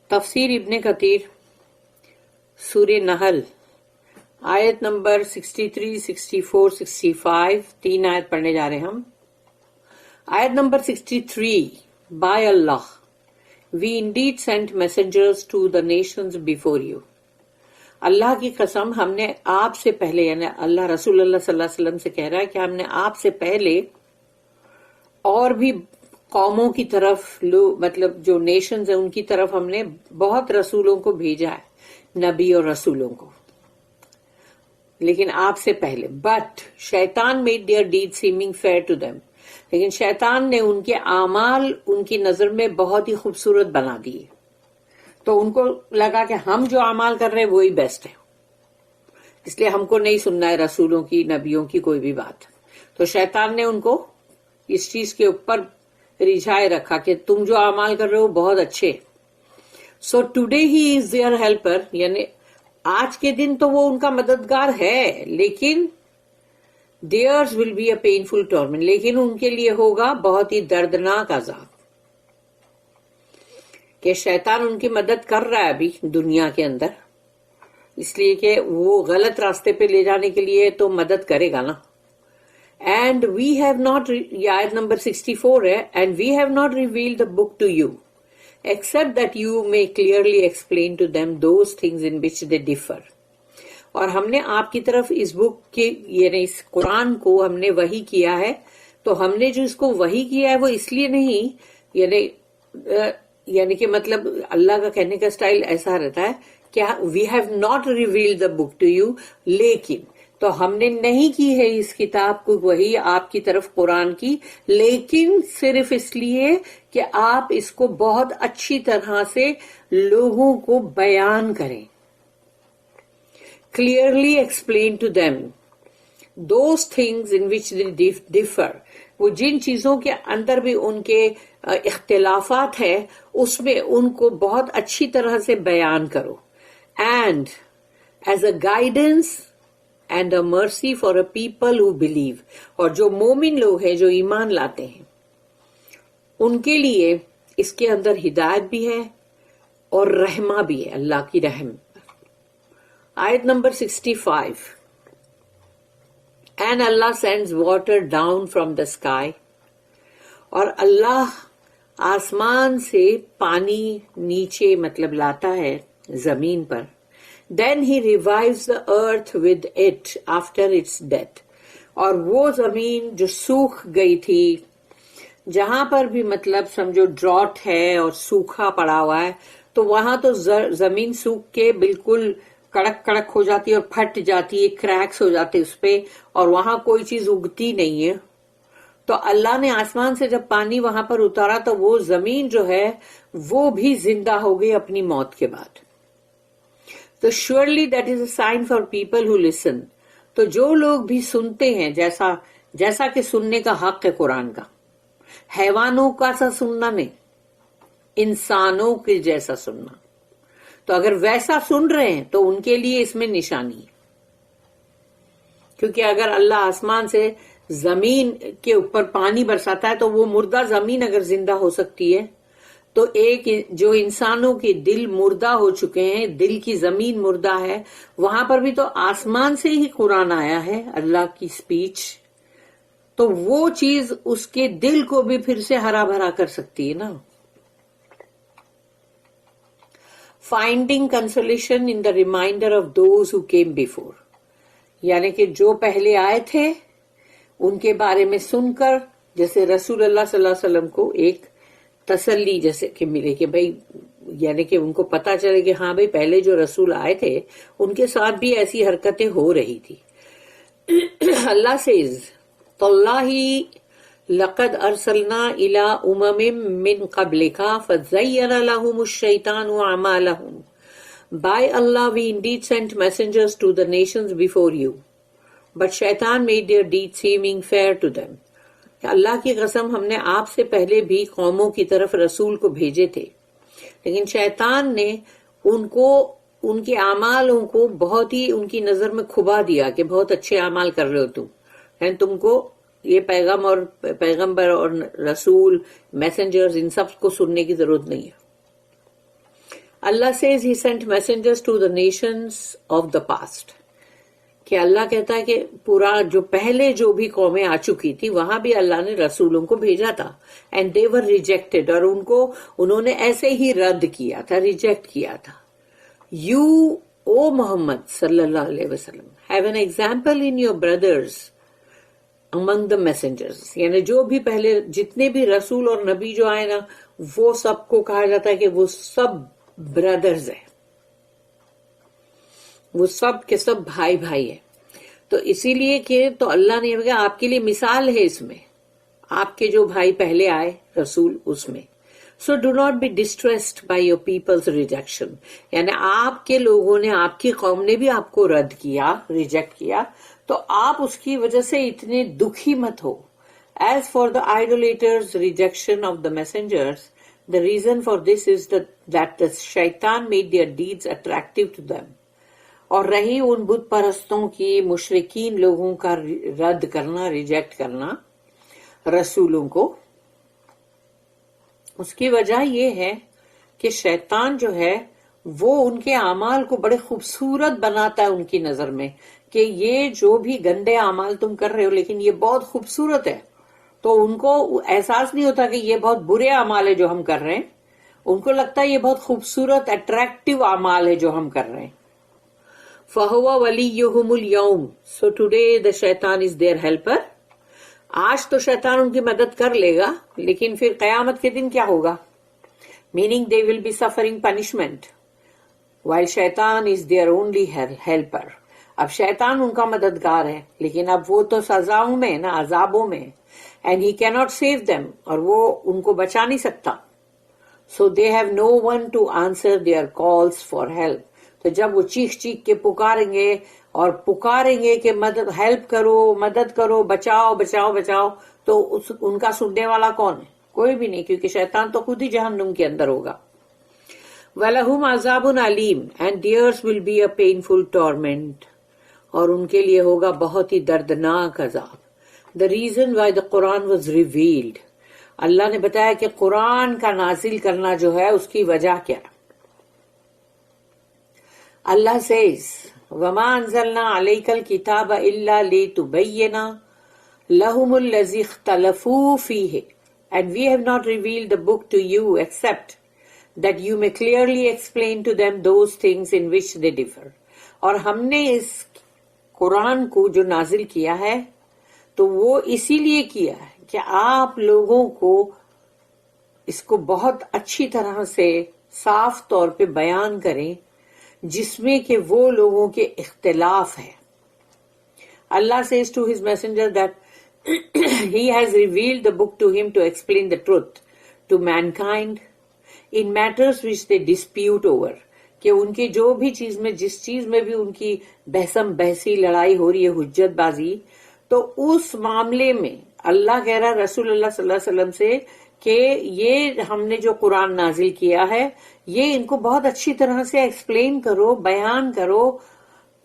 تفسیر ابن کثیر سورہ نحل آیت نمبر 63, 64, 65 تین آیت پڑھنے جا رہے ہیں ہم. آیت number 63. By Allah, we indeed sent messengers to the nations before you. اللہ کی قسم ہم نے آپ سے پہلے، یعنی اللہ رسول اللہ صلی اللہ علیہ وسلم سے کہہ رہا ہے کہ ہم نے آپ سے پہلے اور بھی قوموں کی طرف مطلب جو نیشنز ہیں ان کی طرف ہم نے بہت رسولوں کو بھیجا ہے، نبی اور رسولوں کو، لیکن آپ سے پہلے. بٹ شیطان made their deed seeming fair to them, لیکن شیطان نے ان کے اعمال ان کی نظر میں بہت ہی خوبصورت بنا دیے، تو ان کو لگا کہ ہم جو اعمال کر رہے ہیں وہی بیسٹ ہے، اس لیے ہم کو نہیں سننا ہے رسولوں کی نبیوں کی کوئی بھی بات. تو شیطان نے ان کو اس چیز کے اوپر رجھائے رکھا کہ تم جو اعمال کر رہے ہو بہت اچھے. So today he is there helper, یعنی آج کے دن تو وہ ان کا مددگار ہے، لیکن there's will be a painful torment, لیکن ان کے لیے ہوگا بہت ہی دردناک عذاب، کہ شیطان ان کی مدد کر رہا ہے ابھی دنیا کے اندر، اس لیے کہ وہ غلط راستے پہ لے جانے کے لیے تو مدد کرے گا نا. اینڈ وی ہیو ناٹ، یہ آیت نمبر 64 ہے، and we have not revealed the book to you except that you may clearly explain to them those things in which they differ. اور ہم نے آپ کی طرف اس بک کے یعنی اس قرآن کو ہم نے وحی کیا ہے، تو ہم نے جو اس کو وحی کیا ہے وہ اس لیے نہیں، یعنی کہ مطلب اللہ کا کہنے کا سٹائل ایسا رہتا ہے کہ we have not revealed the book to you, لیکن تو ہم نے نہیں کی ہے اس کتاب کو وہی آپ کی طرف قرآن کی، لیکن صرف اس لیے کہ آپ اس کو بہت اچھی طرح سے لوگوں کو بیان کریں. Clearly explain to them those things in which they differ, وہ جن چیزوں کے اندر بھی ان کے اختلافات ہے اس میں ان کو بہت اچھی طرح سے بیان کرو. And as a guidance and a mercy for a people who believe, اور جو مومن لوگ ہیں جو ایمان لاتے ہیں ان کے لیے اس کے اندر ہدایت بھی ہے اور رحمہ بھی ہے، اللہ کی رحم. آیت number 65. And Allah sends water down from the sky, اور اللہ آسمان سے پانی نیچے مطلب لاتا ہے زمین پر. Then he revives the earth with it after its death. اور وہ زمین جو سوکھ گئی تھی، جہاں پر بھی مطلب سمجھو ڈراٹ ہے اور سوکھا پڑا ہوا ہے، تو وہاں تو زمین سوکھ کے بالکل کڑک کڑک ہو جاتی ہے اور پھٹ جاتی ہے، کریکس ہو جاتے اس پہ، اور وہاں کوئی چیز اگتی نہیں ہے. تو اللہ نے آسمان سے جب پانی وہاں پر اتارا تو وہ زمین جو ہے وہ بھی زندہ ہو گئی اپنی موت کے بعد. تو surely that is a sign for people who listen. تو جو لوگ بھی سنتے ہیں، جیسا کہ سننے کا حق ہے قرآن کا، حیوانوں کا سا سننا نہیں، انسانوں کے جیسا سننا. تو اگر ویسا سن رہے ہیں تو ان کے لیے اس میں نشانی ہے، کیونکہ اگر اللہ آسمان سے زمین کے اوپر پانی برساتا ہے تو وہ مردہ زمین اگر زندہ ہو سکتی ہے، تو ایک جو انسانوں کے دل مردہ ہو چکے ہیں، دل کی زمین مردہ ہے، وہاں پر بھی تو آسمان سے ہی قرآن آیا ہے، اللہ کی سپیچ، تو وہ چیز اس کے دل کو بھی پھر سے ہرا بھرا کر سکتی ہے نا. Finding consolation in the remainder of those who came before, یعنی کہ جو پہلے آئے تھے ان کے بارے میں سن کر جیسے رسول اللہ صلی اللہ علیہ وسلم کو ایک تسلی جیسے کہ ملے کہ بھئی، یعنی کہ ان کو پتا چلے کہ ہاں بھئی پہلے جو رسول آئے تھے ان کے ساتھ بھی ایسی حرکتیں ہو رہی تھی. اللہ سیز تاللہ لقد ارسلنا الی امم من قبلک فزین لهم الشیطان اعمالهم. By Allah we indeed sent messengers to the nations before you, but shaitan made their deeds seeming fair to them. اللہ کی قسم ہم نے آپ سے پہلے بھی قوموں کی طرف رسول کو بھیجے تھے، لیکن شیطان نے ان کو ان کے اعمالوں کو بہت ہی ان کی نظر میں کھبا دیا کہ بہت اچھے اعمال کر رہے ہو تم کو یہ پیغمبر اور رسول میسنجرز ان سب کو سننے کی ضرورت نہیں ہے. Allah says he sent messengers to the nations of the past. کہ اللہ کہتا ہے کہ پورا جو پہلے جو بھی قومیں آ چکی تھی وہاں بھی اللہ نے رسولوں کو بھیجا تھا اینڈ دے ور ریجیکٹڈ، اور انہوں نے ایسے ہی رد کیا تھا، ریجیکٹ کیا تھا. یو او محمد صلی اللہ علیہ وسلم have an example in your brothers Umang the messengers, یعنی جو بھی پہلے جتنے بھی رسول اور نبی جو آئے نا وہ سب کو کہا جاتا ہے کہ وہ سب بردرز ہیں، وہ سب کے سب بھائی بھائی ہیں. تو اسی لیے کہ تو اللہ نے کہا آپ کے لیے مثال ہے اس میں، آپ کے جو بھائی پہلے آئے رسول اس میں. So do not be distressed by your people's rejection, یعنی آپ کے لوگوں نے، آپ کی قوم نے بھی آپ کو رد کیا، ریجیکٹ کیا، تو آپ اس کی وجہ سے اتنے دکھی مت ہو. As for the idolaters rejection of the messengers, the reason for this is that the shaitan made their deeds attractive to them. اور رہی ان بت پرستوں کی، مشرکین لوگوں کا رد کرنا، ریجیکٹ کرنا رسولوں کو، اس کی وجہ یہ ہے کہ شیطان جو ہے وہ ان کے اعمال کو بڑے خوبصورت بناتا ہے ان کی نظر میں، کہ یہ جو بھی گندے اعمال تم کر رہے ہو لیکن یہ بہت خوبصورت ہے. تو ان کو احساس نہیں ہوتا کہ یہ بہت برے اعمال ہے جو ہم کر رہے ہیں، ان کو لگتا ہے یہ بہت خوبصورت اٹریکٹیو اعمال ہے جو ہم کر رہے ہیں. فَهُوَ وَلِيُّهُمُ الْيَوْمِ، so today the shaitan is their helper. آج تو شیطان ان کی مدد کر لے گا، لیکن پھر قیامت کے دن کیا ہوگا؟ meaning they will be suffering punishment while shaitan is their only helper. اب شیطان ان کا مددگار ہے لیکن اب وہ تو سزاؤں میں نا، عذابوں میں، and he cannot save them، اور وہ ان کو بچا نہیں سکتا. so they have no one to answer their calls for help. تو جب وہ چیخ چیخ کے پکاریں گے اور پکاریں گے کہ مدد، ہیلپ کرو، مدد کرو، بچاؤ بچاؤ بچاؤ، تو ان کا سننے والا کون ہے؟ کوئی بھی نہیں، کیونکہ شیطان تو خود ہی جہنم کے اندر ہوگا. وَلَهُمْ عَذَابٌ عَلِيمٌ and theirs will be a painful torment، اور ان کے لیے ہوگا بہت ہی دردناک عذاب. The reason why the Quran was revealed، اللہ نے بتایا کہ قرآن کا نازل کرنا جو ہے اس کی وجہ کیا. اللہ says وَمَا أَنزَلْنَا عَلَيْكَ الْكِتَابَ إِلَّا لِتُبَيِّنَ لَهُمُ الَّذِي اخْتَلَفُوا فِيهِ and we have not revealed the book to you except that you may clearly explain to them those things in which they differ. اور ہم نے اس قرآن کو جو نازل کیا ہے تو وہ اسی لیے کیا ہے کہ آپ لوگوں کو اس کو بہت اچھی طرح سے صاف طور پہ بیان کریں جس میں کہ وہ لوگوں کے اختلاف ہے. اللہ says to his messenger that he has revealed the book to him to explain the truth to mankind in matters which they dispute over، کہ ان کی جو بھی چیز میں، جس چیز میں بھی ان کی بحثم بحثی لڑائی ہو رہی ہے، حجت بازی، تو اس معاملے میں اللہ کہہ رہا رسول اللہ صلی اللہ علیہ وسلم سے کہ یہ ہم نے جو قرآن نازل کیا ہے یہ ان کو بہت اچھی طرح سے ایکسپلین کرو، بیان کرو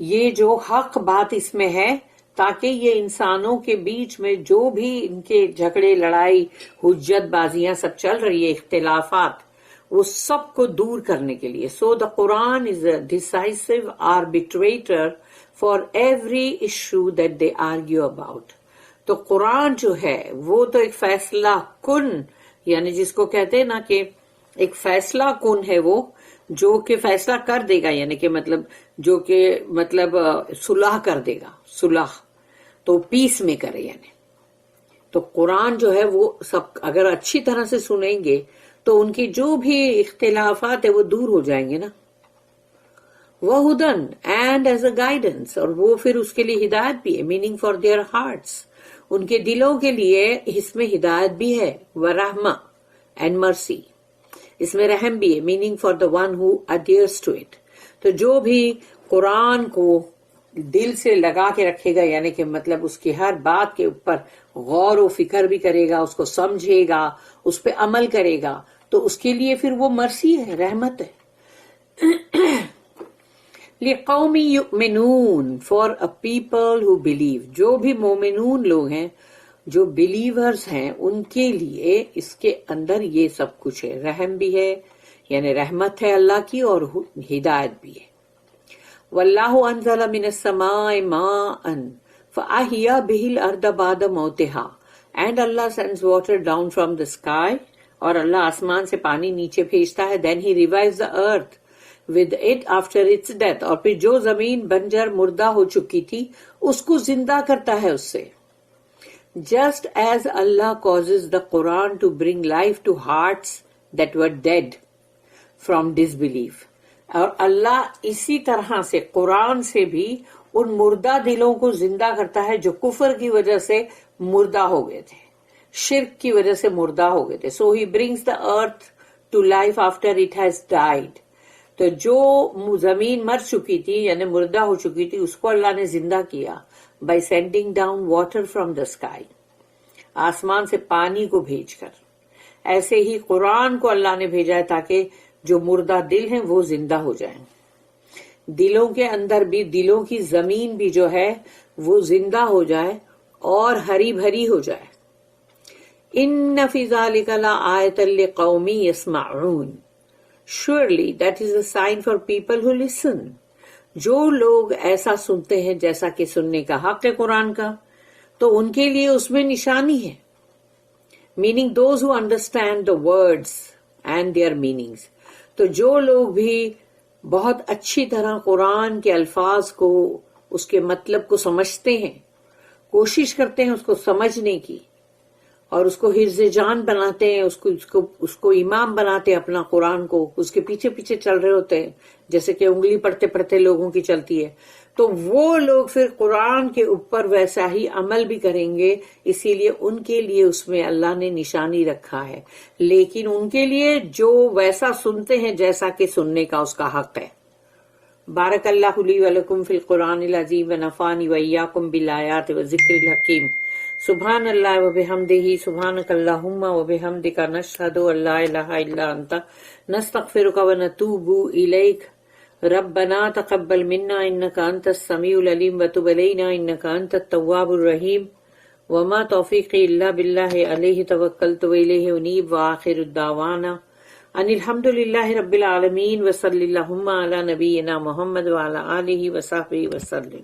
یہ جو حق بات اس میں ہے، تاکہ یہ انسانوں کے بیچ میں جو بھی ان کے جھگڑے، لڑائی، حجت بازیاں سب چل رہی ہے، اختلافات، وہ سب کو دور کرنے کے لیے. So the Quran is a decisive arbitrator for every issue that they argue about. تو قرآن جو ہے وہ تو ایک فیصلہ کن، یعنی جس کو کہتے ہیں نا کہ ایک فیصلہ کن ہے، وہ جو کہ فیصلہ کر دے گا، یعنی کہ مطلب جو کہ مطلب صلح کر دے گا، صلح تو پیس میں کرے. یعنی تو قرآن جو ہے وہ سب اگر اچھی طرح سے سنیں گے تو ان کی جو بھی اختلافات ہیں وہ دور ہو جائیں گے نا. وَهُدًى and as a guidance، اور وہ پھر اس کے لیے ہدایت بھی ہے، meaning for their hearts، ان کے دلوں کے لیے اس میں ہدایت بھی ہے. وَرَحْمَةً and mercy، اس میں رحم بھی ہے، meaning for the one who adheres to it. تو جو بھی قرآن کو دل سے لگا کے رکھے گا، یعنی کہ مطلب اس کی ہر بات کے اوپر غور و فکر بھی کرے گا، اس کو سمجھے گا، اس پہ عمل کرے گا، تو اس کے لیے پھر وہ مرسی ہے، رحمت ہے. لِقَوْمٍ يُؤْمِنُونَ for a people who believe، جو بھی مومنون لوگ ہیں، جو بلیورز ہیں، ان کے لیے اس کے اندر یہ سب کچھ ہے، رحم بھی ہے، یعنی رحمت ہے اللہ کی اور ہدایت بھی ہے. واللہ انزل من السماء ماء فاحیا به الارض بعد موتها, and Allah sends water down from the sky, اور اللہ آسمان سے پانی نیچے بھیجتا ہے. then he revives the earth with it after its death, اور پھر جو زمین بنجر مردہ ہو چکی تھی اس کو زندہ کرتا ہے اس سے. just as Allah causes the Quran to bring life to hearts that were dead from disbelief, اور اللہ اسی طرح سے قرآن سے بھی ان مردہ دلوں کو زندہ کرتا ہے جو کفر کی وجہ سے مردہ ہو گئے تھے, شرک کی وجہ سے مردہ ہو گئے تھے. so he brings the earth to life after it has died. تو جو زمین مر چکی تھی یعنی مردہ ہو چکی تھی اس کو اللہ نے زندہ کیا by sending down water from the sky, آسمان سے پانی کو بھیج کر. ایسے ہی قرآن کو اللہ نے بھیجا ہے تاکہ جو مردہ دل ہیں وہ زندہ ہو جائیں. دلوں کے اندر بھی, دلوں کی زمین بھی جو ہے وہ زندہ ہو جائے اور ہری بھری ہو جائے. ان فی ذلک لآیۃ لقوم یسمعون, surely that is a sign for people who listen. جو لوگ ایسا سنتے ہیں جیسا کہ سننے کا حق ہے قرآن کا, تو ان کے لیے اس میں نشانی ہے. meaning those who understand the words and their meanings. تو جو لوگ بھی بہت اچھی طرح قرآن کے الفاظ کو, اس کے مطلب کو سمجھتے ہیں, کوشش کرتے ہیں اس کو سمجھنے کی اور اس کو حفظ جان بناتے ہیں, اس کو امام بناتے ہیں اپنا قرآن کو, اس کے پیچھے پیچھے چل رہے ہوتے ہیں جیسے کہ انگلی پڑھتے پڑھتے لوگوں کی چلتی ہے, تو وہ لوگ پھر قرآن کے اوپر ویسا ہی عمل بھی کریں گے. اسی لیے ان کے لیے اس میں اللہ نے نشانی رکھا ہے, لیکن ان کے لیے جو ویسا سنتے ہیں جیسا کہ سننے کا اس کا حق ہے. بارک اللہ لی ولکم فی القرآن العظیم ونفعنی وإیاکم بالآیات والذکر الحکیم. سبحان اللہ وبحمدہ, سبحانک اللہم وبحمدک, نشہد ان لا الہ الا انت, نستغفرک ونتوب الیک. ربنا تقبل منا انك انت السميع العليم وتب علينا انك انت التواب الرحيم. وما توفيقي الا بالله عليه توكلت واليه انيب. واخر الدعوانا ان الحمد لله رب العالمين وصلى اللهم على نبينا محمد وعلى اله وصحبه وسلم.